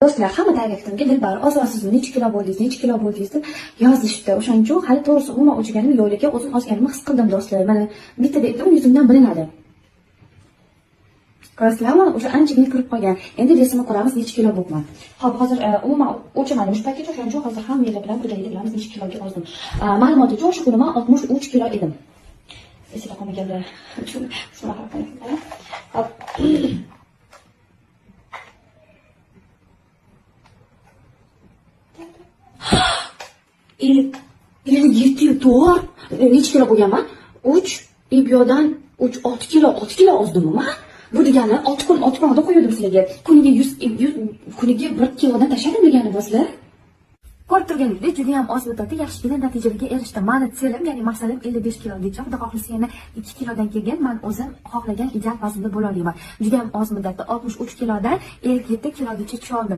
Do'stlar, hamma tarifimga Dilbar, siz necha kilo bo'ldingiz deb yozishdi. O'shaning uchun hali to'g'risi umuman o'chganim yo'q, lekin o'zim ozganimni his qildim do'stlar. Mana bitta aytdim, yuzimdan bilinadi. Ko'rasizlar, mana o'sha anchagina kirib qolgan. Endi resimni ko'ramiz, necha kilo bo'lgan. Xo'p, hozir umuman o'chmadim shu paytgacha, o'shaning uchun hozir hammalar bilan birgalikda bilamiz necha kiloga ozdim. Ma'lumot uchun o'sha kuni men 63 kilo edim. Esida qolmaganlar uchun shunaqa qilaman. Hop. 57 to'g'ri. Necha kilo bo'lganman? 3 bu yoqdan 6 kilo ozdim-mi? Bu degani 6 kun oldin qo'ydim sizlarga. Kuniga 100 1 kilodan tashladim degani sizlar. Ko'rib turganingizdek, juda ham oz muddatda yaxshigina natijalarga erishdim. Mani selim, ya'ni maqsadim 55 kilo deb Xudo xohlasa yana 2 kilodan kelgan, men o'zim xohlagan ideal vaznda bo'la olaman. Juda ham oz muddatda 63 kilodan 57 kilogacha tusha oldim.